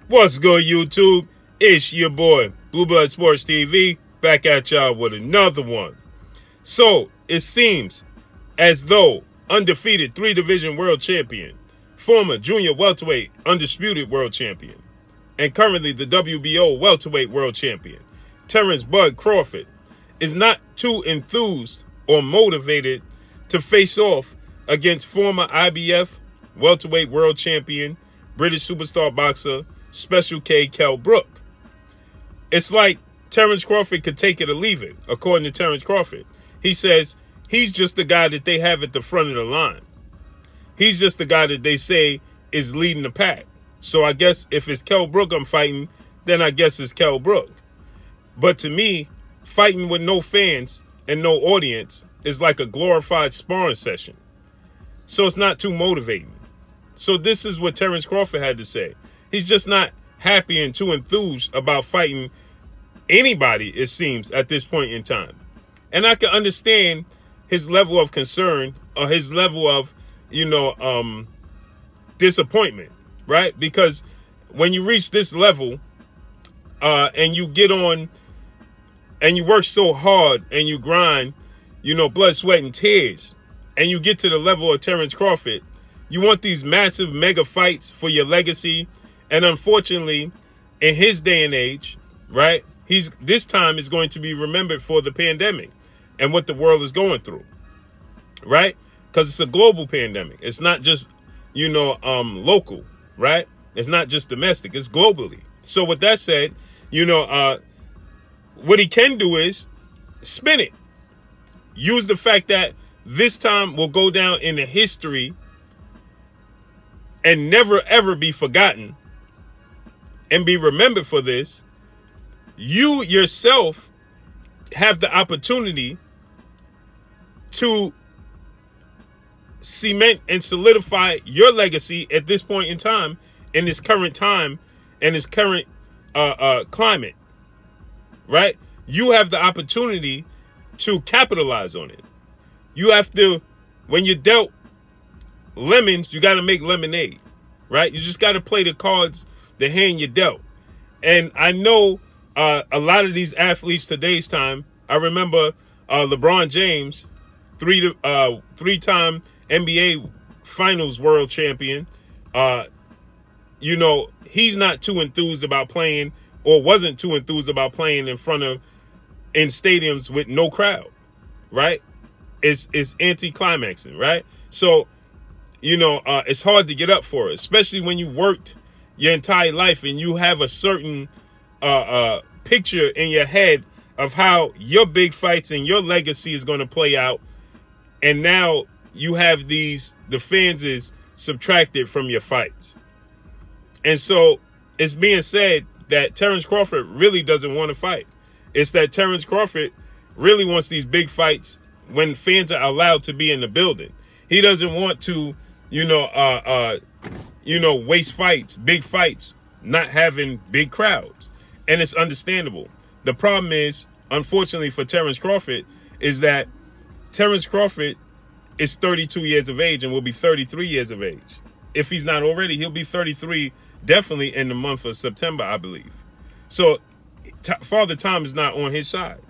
What's good, YouTube? It's your boy, Blue Blood Sports TV, back at y'all with another one. So, it seems as though undefeated 3-division world champion, former junior welterweight undisputed world champion, and currently the WBO welterweight world champion, Terence Crawford, is not too enthused or motivated to face off against former IBF welterweight world champion, British superstar boxer, Special K Kell Brook. It's like Terence Crawford could take it or leave it, according to Terence Crawford. He says he's just the guy that they have at the front of the line. He's just the guy that they say is leading the pack. So I guess if it's Kell Brook I'm fighting, then I guess it's Kell Brook. But to me, fighting with no fans and no audience is like a glorified sparring session. So it's not too motivating. So this is what Terence Crawford had to say. He's just not happy and too enthused about fighting anybody, it seems, at this point in time. And I can understand his level of concern or his level of, disappointment, right? Because when you reach this level and you get on and you work so hard and you grind, blood, sweat, and tears, and you get to the level of Terence Crawford, you want these massive mega fights for your legacy. And unfortunately, in his day and age, right, this time is going to be remembered for the pandemic and what the world is going through, right? Because it's a global pandemic. It's not just, local, right? It's not just domestic. It's globally. So with that said, what he can do is spin it. Use the fact that this time will go down in the history and never, ever be forgotten and be remembered for this. You yourself have the opportunity to cement and solidify your legacy at this point in time, in this current time, and this current climate, right? You have the opportunity to capitalize on it. You have to, when you're dealt lemons, you got to make lemonade, right? You just got to play the cards, the hand you dealt. And I know a lot of these athletes today's time, I remember LeBron James, three-time NBA Finals world champion. He's not too enthused about playing, or wasn't too enthused about playing in stadiums with no crowd, right? It's anti-climaxing, right? So, it's hard to get up for it, especially when you worked your entire life and you have a certain picture in your head of how your big fights and your legacy is going to play out. And now you have the fans is subtracted from your fights. And so it's being said that Terence Crawford really doesn't want to fight. It's that Terence Crawford really wants these big fights when fans are allowed to be in the building. He doesn't want to, waste fights, big fights, not having big crowds. And it's understandable. The problem is, unfortunately for Terence Crawford, is that Terence Crawford is 32 years of age and will be 33 years of age. If he's not already, he'll be 33 definitely in the month of September, I believe. So Father Time is not on his side.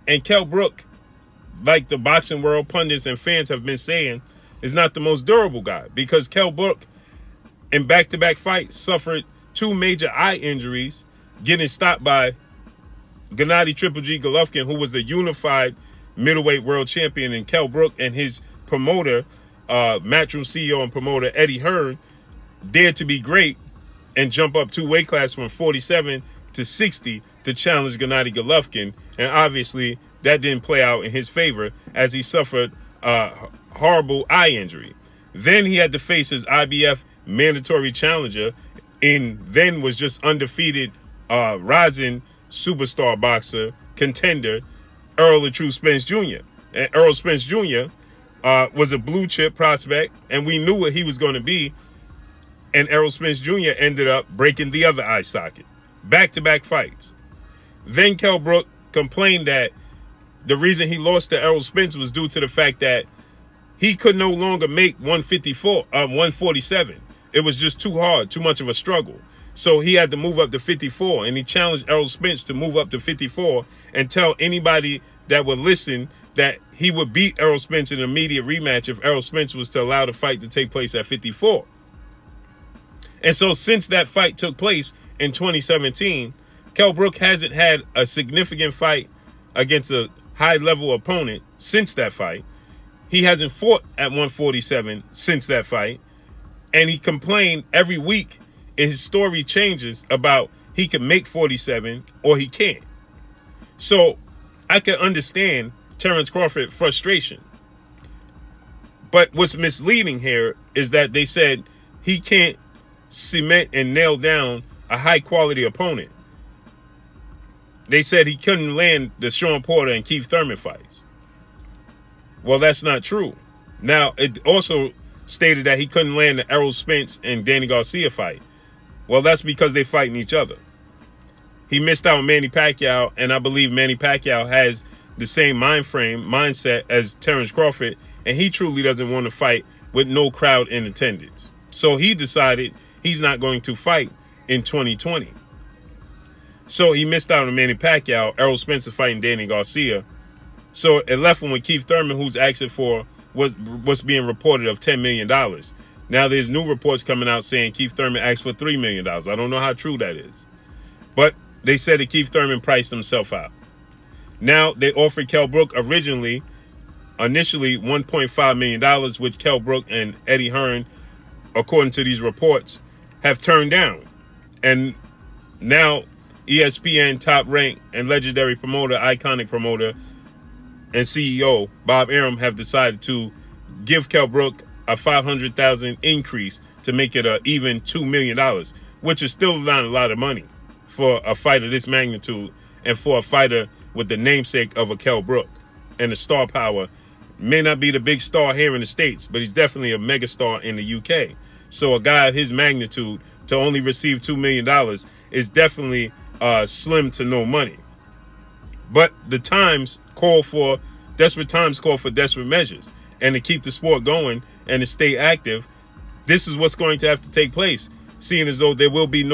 And Kell Brook, like the boxing world pundits and fans have been saying, is not the most durable guy, because Kell Brook in back-to-back fights suffered 2 major eye injuries, getting stopped by Gennady Triple G Golovkin, who was the unified middleweight world champion, and Kell Brook and his promoter, Matchroom CEO and promoter Eddie Hearn, dared to be great and jump up 2 weight classes from 47 to 60 to challenge Gennady Golovkin. And obviously that didn't play out in his favor, as he suffered a horrible eye injury. Then he had to face his IBF mandatory challenger, and then was just undefeated rising superstar boxer contender, Errol Spence Jr. And Errol Spence Jr. Was a blue chip prospect, and we knew what he was going to be. And Errol Spence Jr. ended up breaking the other eye socket. Back-to-back fights. Then Kell Brook complained that the reason he lost to Errol Spence was due to the fact that he could no longer make 147. It was just too hard, too much of a struggle. So he had to move up to 54, and he challenged Errol Spence to move up to 54 and tell anybody that would listen that he would beat Errol Spence in an immediate rematch if Errol Spence was to allow the fight to take place at 54. And so since that fight took place in 2017, Kell Brook hasn't had a significant fight against a high-level opponent since that fight. He hasn't fought at 147 since that fight. And he complained every week, his story changes about he can make 47 or he can't. So I can understand Terence Crawford's frustration. But what's misleading here is that they said he can't cement and nail down a high-quality opponent. They said he couldn't land the Sean Porter and Keith Thurman fights. Well, that's not true. Now, it also stated that he couldn't land the Errol Spence and Danny Garcia fight. Well, that's because they fighting each other. He missed out on Manny Pacquiao, and I believe Manny Pacquiao has the same mindset as Terence Crawford, and he truly doesn't want to fight with no crowd in attendance. So he decided he's not going to fight in 2020. So he missed out on Manny Pacquiao, Errol Spence fighting Danny Garcia. So it left him with Keith Thurman, who's asking for what's being reported of $10 million. Now there's new reports coming out saying Keith Thurman asked for $3 million. I don't know how true that is. But they said that Keith Thurman priced himself out. Now they offered Kell Brook initially $1.5 million, which Kell Brook and Eddie Hearn, according to these reports, have turned down. And now ESPN top-ranked and legendary promoter, iconic promoter, and CEO Bob Arum have decided to give Kell Brook a $500,000 increase to make it an even $2 million, which is still not a lot of money for a fight of this magnitude and for a fighter with the namesake of a Kell Brook and the star power. May not be the big star here in the States, but he's definitely a megastar in the UK. So a guy of his magnitude to only receive $2 million is definitely slim to no money. But the times call for desperate measures. And to keep the sport going and to stay active, this is what's going to have to take place, seeing as though there won't be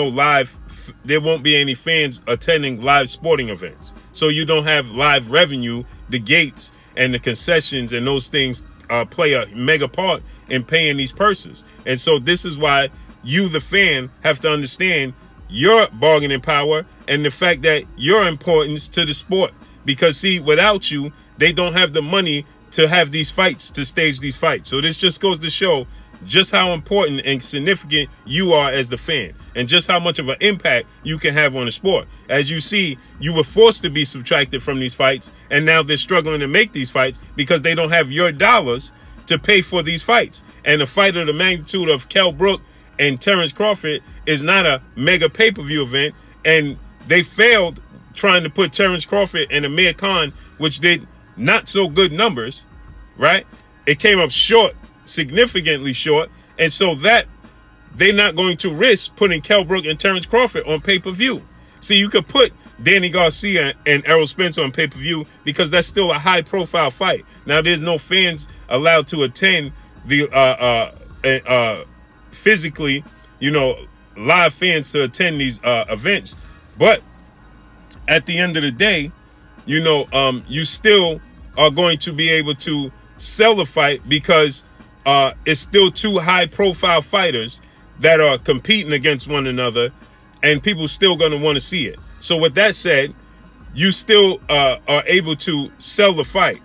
any fans attending live sporting events. So you don't have live revenue. The gates and the concessions and those things play a mega part in paying these purses. And so this is why you, the fan, have to understand your bargaining power and the fact that your importance to the sport. Because, see, without you, they don't have the money to have these fights, to stage these fights. So this just goes to show just how important and significant you are as the fan and just how much of an impact you can have on the sport. As you see, you were forced to be subtracted from these fights, and now they're struggling to make these fights because they don't have your dollars to pay for these fights. And a fight of the magnitude of Kell Brook and Terence Crawford is not a mega pay-per-view event, and they failed trying to put Terence Crawford and Amir Khan, which did not so good numbers, right? It came up short, significantly short, and so that they're not going to risk putting Kell Brook and Terence Crawford on pay-per-view. See, you could put Danny Garcia and Errol Spence on pay-per-view because that's still a high-profile fight. Now, there's no fans allowed to attend the physically, live fans to attend these events, but at the end of the day, you still are going to be able to sell the fight because it's still two high-profile fighters that are competing against one another, and people still going to want to see it. So with that said, you still are able to sell the fight,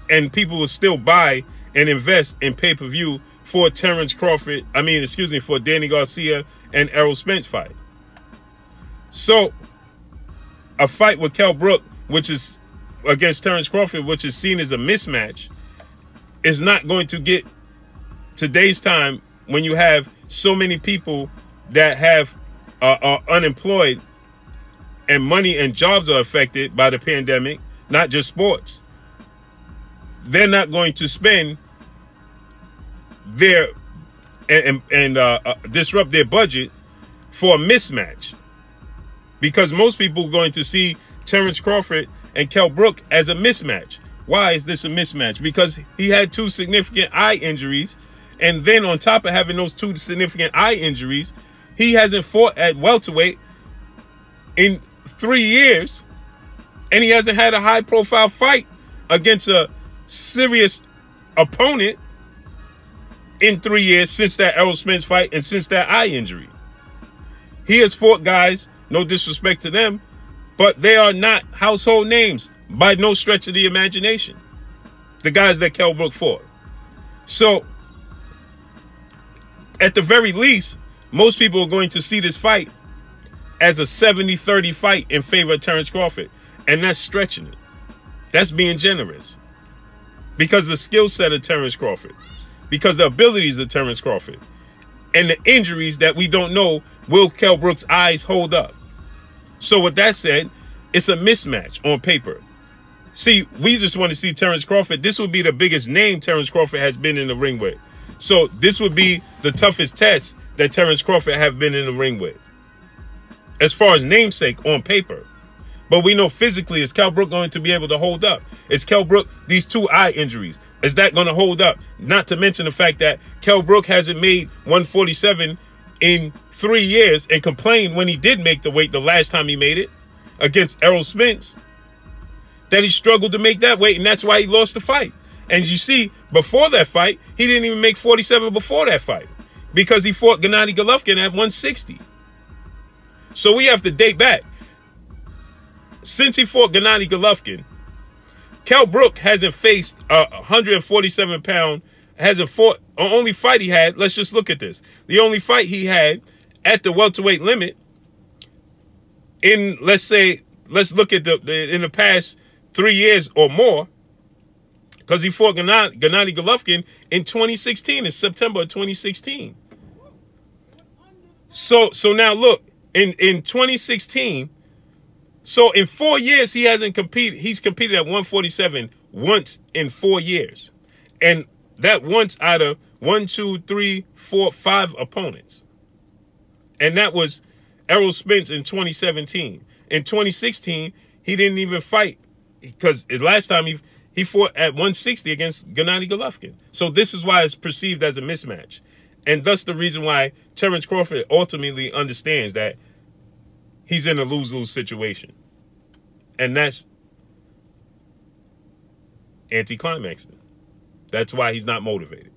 and people will still buy and invest in pay-per-view for for Danny Garcia and Errol Spence fight. So a fight with Kell Brook, which is against Terence Crawford, which is seen as a mismatch, is not going to get today's time when you have so many people that are unemployed and money and jobs are affected by the pandemic, not just sports. They're not going to spend their and disrupt their budget for a mismatch, because most people are going to see Terence Crawford and Kell Brook as a mismatch. Why is this a mismatch? Because he had two significant eye injuries, and then on top of having those two significant eye injuries, He hasn't fought at welterweight in 3 years, and he hasn't had a high-profile fight against a serious opponent in 3 years since that Errol Spence fight and since that eye injury. He has fought guys, no disrespect to them, but they are not household names by no stretch of the imagination. The guys that Kell Brook fought. So, at the very least, most people are going to see this fight as a 70-30 fight in favor of Terence Crawford. And that's stretching it. That's being generous. Because the skill set of Terence Crawford. Because the abilities of Terence Crawford. And the injuries that we don't know, will Kell Brook's eyes hold up? So with that said, it's a mismatch on paper. See, we just want to see Terence Crawford. This would be the biggest name Terence Crawford has been in the ring with. So this would be the toughest test that Terence Crawford have been in the ring with. As far as namesake on paper. But we know physically, is Kell Brook going to be able to hold up? Is Kell Brook, these 2 eye injuries, is that going to hold up? Not to mention the fact that Kell Brook hasn't made 147 in 3 years and complained when he did make the weight the last time he made it against Errol Spence that he struggled to make that weight, and that's why he lost the fight. And you see, before that fight, he didn't even make 47 before that fight because he fought Gennady Golovkin at 160. So we have to date back. Since he fought Gennady Golovkin, Kell Brook hasn't faced a 147-pound, hasn't fought, the only fight he had, let's just look at this. The only fight he had at the welterweight limit in, let's look at in the past 3 years or more, because he fought Gennady Golovkin in 2016, in September of 2016. So now look, in 2016, so in 4 years, he hasn't competed. He's competed at 147 once in 4 years. And that once out of 1, 2, 3, 4, 5 opponents. And that was Errol Spence in 2017. In 2016, he didn't even fight because last time he fought at 160 against Gennady Golovkin. So this is why it's perceived as a mismatch. And thus the reason why Terence Crawford ultimately understands that he's in a lose-lose situation. And that's anticlimaxing. That's why he's not motivated.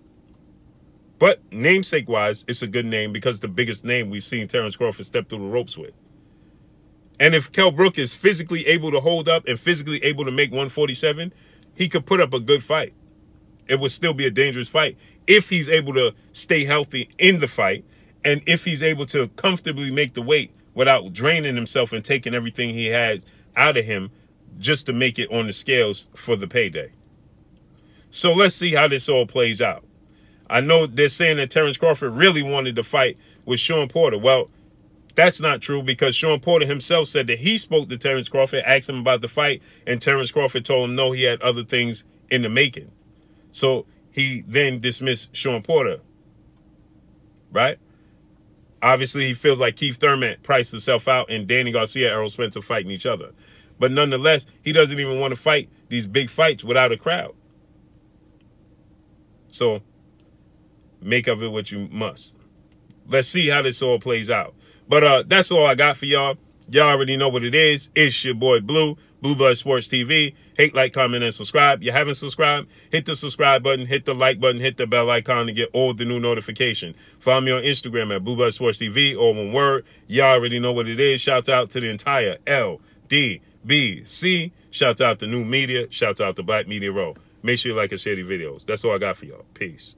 But namesake-wise, it's a good name because the biggest name we've seen Terence Crawford step through the ropes with. And if Kell Brook is physically able to hold up and physically able to make 147, he could put up a good fight. It would still be a dangerous fight if he's able to stay healthy in the fight and if he's able to comfortably make the weight without draining himself and taking everything he has out of him just to make it on the scales for the payday. So let's see how this all plays out. I know they're saying that Terence Crawford really wanted to fight with Sean Porter. Well, that's not true because Sean Porter himself said that he spoke to Terence Crawford, asked him about the fight, and Terence Crawford told him no, he had other things in the making. So he then dismissed Sean Porter, right? Obviously, he feels like Keith Thurman priced himself out and Danny Garcia, Errol Spence are fighting each other. But nonetheless, he doesn't even want to fight these big fights without a crowd. So make of it what you must. Let's see how this all plays out. But that's all I got for y'all. Y'all already know what it is. It's your boy Blue, Blue Blood Sports TV. Hate, like, comment, and subscribe. You haven't subscribed? Hit the subscribe button, hit the like button, hit the bell icon to get all the new notification. Follow me on Instagram at Blue Blood Sports TV, all one word. Y'all already know what it is. Shouts out to the entire LDBC. Shouts out to New Media. Shouts out to Black Media Row. Make sure you like and share these videos. That's all I got for y'all. Peace.